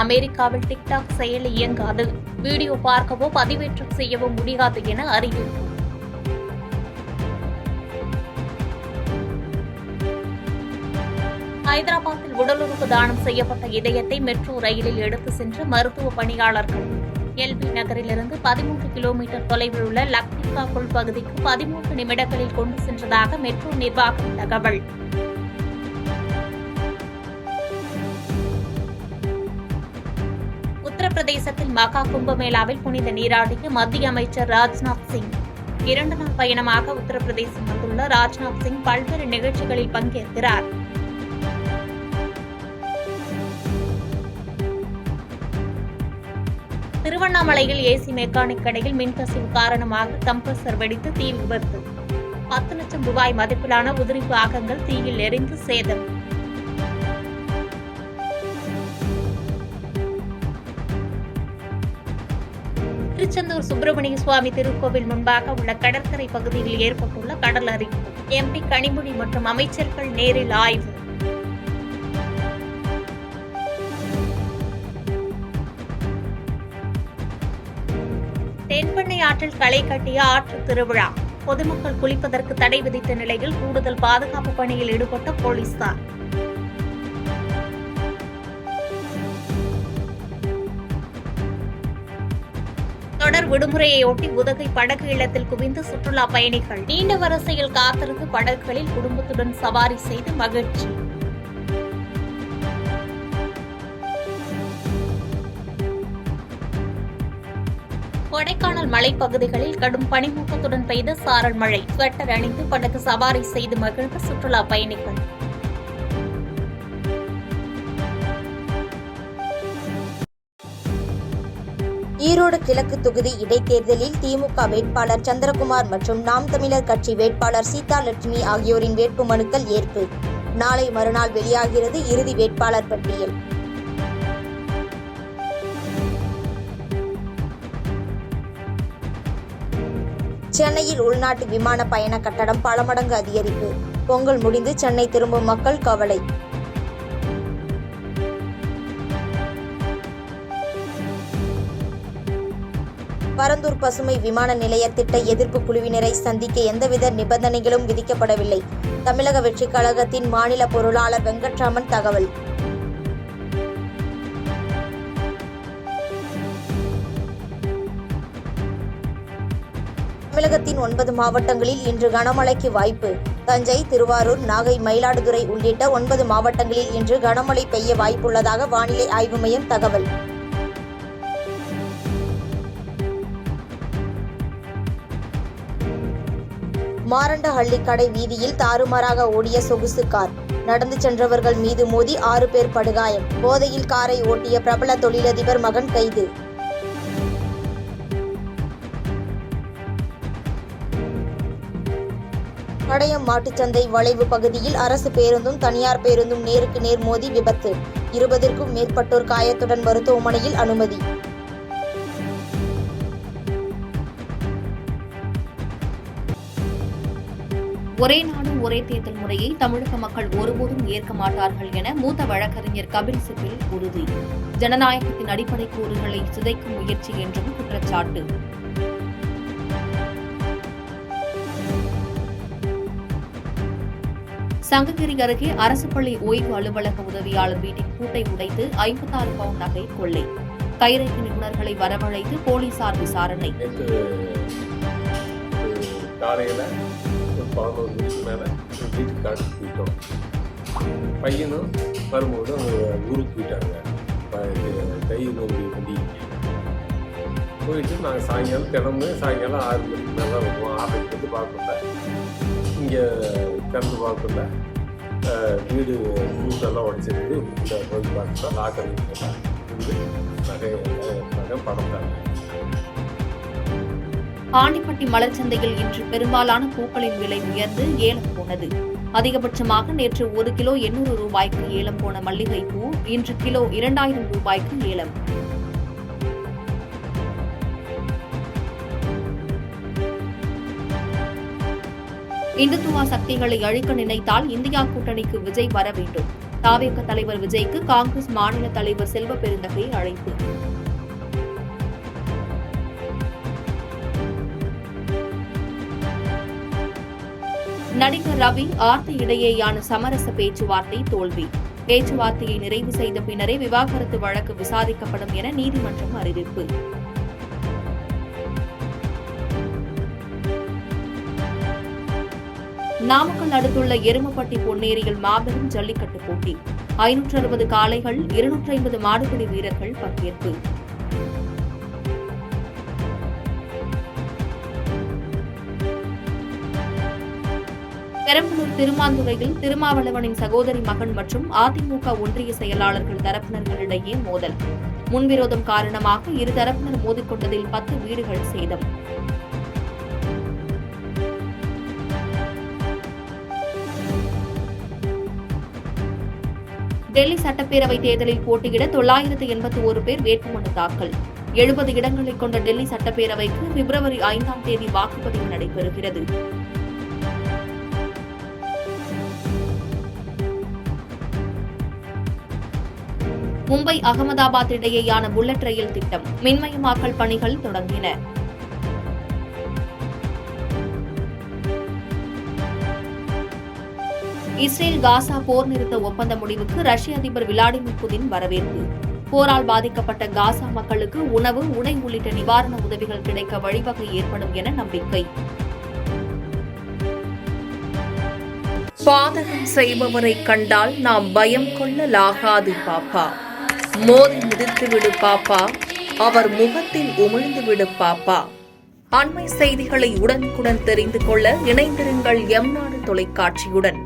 அமெரிக்காவில் டிக்டாக் செயலி இயங்காது, வீடியோ பார்க்கவோ பதிவேற்றம் செய்யவோ முடியாது என அறிவிப்பு. ஹைதராபாத்தில் உடலுறுப்பு தானம் செய்யப்பட்ட இதயத்தை மெட்ரோ ரயிலில் எடுத்து சென்ற மருத்துவ பணியாளர்கள். எல்பி நகரிலிருந்து 13 கிலோமீட்டர் தொலைவில் உள்ள லக்னிகா புல் பகுதிக்கு 13 நிமிடங்களில் கொண்டு சென்றதாக மெட்ரோ நிர்வாகம் தகவல். உத்தரப்பிரதேசத்தில் மகா கும்பமேளாவில் புனித நீராடிய மத்திய அமைச்சர் ராஜ்நாத் சிங். 2 நாள் பயணமாக உத்தரப்பிரதேசம் வந்துள்ள ராஜ்நாத் சிங் பல்வேறு நிகழ்ச்சிகளில் பங்கேற்கிறார். திருவண்ணாமலையில் ஏசி மெக்கானிக் கடையில் மின்கசிவு காரணமாக கம்ப்ரசர் வெடித்து தீ விபத்து. 10 லட்சம் ரூபாய் மதிப்பிலான உதிரி பாகங்கள் தீயில் எரிந்து சேதம். திருச்செந்தூர் சுப்பிரமணிய சுவாமி திருக்கோவில் முன்பாக உள்ள கடற்கரை பகுதியில் ஏற்பட்டுள்ள கடல் அரிப்பு. எம்பி கனிமொழி மற்றும் அமைச்சர்கள் நேரில் ஆய்வு. தென்பெண்ணை ஆற்றில் களை கட்டிய ஆற்று திருவிழா. பொதுமக்கள் குளிப்பதற்கு தடை விதித்த நிலையில் கூடுதல் பாதுகாப்பு பணியில் ஈடுபட்ட போலீசார். தொடர் விடுமுறையொட்டி உதகை படகு இல்லத்தில் குவிந்த சுற்றுலா பயணிகள். நீண்ட வரிசையில் காத்திருந்து படகுகளில் குடும்பத்துடன் சவாரி செய்து மகிழ்ச்சி. கொடைக்கானல் மலைப்பகுதிகளில் கடும் பனிமூட்டத்துடன் பெய்த சாரல் மழை. ஸ்வெட்டர் அணிந்து படகு சவாரி செய்து மகிழ்ந்த சுற்றுலா பயணிகள். ஈரோடு கிழக்கு தொகுதி இடைத்தேர்தலில் திமுக வேட்பாளர் சந்திரகுமார் மற்றும் நாம் தமிழர் கட்சி வேட்பாளர் சீதா லட்சுமி ஆகியோரின் வேட்புமனுக்கள் ஏற்பு. நாளை மறுநாள் வெளியாகிறது இறுதி வேட்பாளர் பட்டியல். சென்னையில் உள்நாட்டு விமான பயண கட்டணம் பல மடங்கு அதிகரிப்பு. பொங்கல் முடிந்து சென்னை திரும்பும் மக்கள் கவலை. பரந்தூர் பசுமை விமான நிலைய திட்ட எதிர்ப்பு குழுவினரை சந்திக்க எந்தவித நிபந்தனைகளும் விதிக்கப்படவில்லை. தமிழக வெற்றிக் கழகத்தின் மாநில பொருளாளர் வெங்கட்ராமன் தகவல். தமிழகத்தின் 9 மாவட்டங்களில் இன்று கனமழைக்கு வாய்ப்பு. தஞ்சை, திருவாரூர், நாகை, மயிலாடுதுறை உள்ளிட்ட 9 மாவட்டங்களில் இன்று கனமழை பெய்ய வாய்ப்புள்ளதாக வானிலை ஆய்வு மையம் தகவல். மாரண்டஹள்ளி கடை வீதியில் தாறுமாறாக ஓடிய சொகுசு கார். நடந்து சென்றவர்கள் மீது மோதி 6 பேர் படுகாயம். போதையில் காரை ஓட்டிய பிரபல தொழிலதிபர் மகன் கைது. கடையம் மாட்டுச்சந்தை வளைவு பகுதியில் அரசு பேருந்தும் தனியார் பேருந்தும் நேருக்கு நேர் மோதி விபத்து. 20க்கும் மேற்பட்டோர் காயத்துடன் மருத்துவமனையில் அனுமதி. ஒரே நாடு ஒரே தேர்தல் முறையை தமிழக மக்கள் ஒருபோதும் ஏற்க மாட்டார்கள் என மூத்த வழக்கறிஞர் கபில் சிபில் உறுதி. ஜனநாயகத்தின் அடிப்படை கூறுகளை சிதைக்கும் முயற்சி என்றும் குற்றச்சாட்டு. சங்ககிரி அருகே அரசு பள்ளி ஓய்வு அலுவலக உதவியாளர் வீட்டின் பூட்டை உடைத்து 56 பவுன் நகை கொள்ளை. கைரேகை நிபுணர்களை வரவழைத்து போலீசார் விசாரணை. காலையில் 11 மணிக்கு மேலே வீட்டுக்கு காட்டுக்கு போயிட்டோம். பையனும் மருமகளும் ஊருக்கு போயிட்டாங்க. கை நோம்பி வண்டி போயிட்டு நாங்கள் சாயங்காலம் 6 மணிக்கு மேலே வருவோம். 6க்கு வந்து பார்க்கல, இங்கே திறந்து பார்க்கல, வீடு பூட்டெல்லாம் உடச்சிருந்து உள்ளே போய் பார்த்தா லாக்கர் நகை பணம் தாங்க. ஆண்டிப்பட்டி மலர்ச்சந்தையில் இன்று பெரும்பாலான பூக்களின் விலை உயர்ந்து ஏலம் போனது. அதிகபட்சமாக நேற்று 1 கிலோ 800 ரூபாய்க்கு ஏலம் போன மல்லிகை பூ இன்று கிலோ 2000 ரூபாய்க்கு ஏலம். இந்துத்துவா சக்திகளை அழிக்க நினைத்தால் இந்தியா கூட்டணிக்கு விஜய் வர வேண்டும். தாவேக தலைவர் விஜய்க்கு காங்கிரஸ் மாநில தலைவர் செல்வ பெருந்தகை அழைப்பு. நடிகர் ரவி ஆர்த்தி இடையேயான சமரச பேச்சுவார்த்தை தோல்வி. பேச்சுவார்த்தையை நிறைவு செய்த பின்னரே விவாகரத்து வழக்கு விசாரிக்கப்படும் என நீதிமன்றம் அறிவிப்பு. நாமக்கல் அடுத்துள்ள எருமப்பட்டி பொன்னேரியில் மாபெரும் ஜல்லிக்கட்டு போட்டி. 560 காளைகள், 250 மாடுபிடி வீரர்கள் பங்கேற்பு. பெரம்பலூர் திருமாந்துறையில் திருமாவளவனின் சகோதரி மகன் மற்றும் அதிமுக ஒன்றிய செயலாளர்கள் தரப்பினர்களிடையே மோதல். முன்விரோதம் காரணமாக இரு தரப்பினர் மோதிக்கொண்டதில் 10 வீடுகள் சேதம். டெல்லி சட்டப்பேரவைத் தேர்தலில் போட்டியிட 981 பேர் வேட்புமனு தாக்கல். 70 இடங்களை கொண்ட டெல்லி சட்டப்பேரவைக்கு பிப்ரவரி 5ஆம் தேதி வாக்குப்பதிவு நடைபெறுகிறது. மும்பை அகமதாபாத் இடையேயான புல்லட் ரயில் திட்டம் மின்மயமாக்கல் பணிகள் தொடங்கின. இஸ்ரேல் காசா போர் நிறுத்த ஒப்பந்த முடிவுக்கு ரஷ்ய அதிபர் விளாடிமிர் புதின் வரவேற்பு. போரால் பாதிக்கப்பட்ட காசா மக்களுக்கு உணவு, உடை உள்ளிட்ட நிவாரண உதவிகள் கிடைக்க வழிவகை ஏற்படும் என நம்பிக்கை. பாதகம் செய்பவரை கண்டால் நாம் பயம் கொள்ளலாகாது பாப்பா. மோதி மிதித்து விடு பாப்பா, அவர் முகத்தில் உமிழ்ந்து விடு பாப்பா. அண்மை செய்திகளை உடனுக்குடன் தெரிந்து கொள்ள இணைந்திருங்கள் எம் நாடு தொலைக்காட்சியுடன்.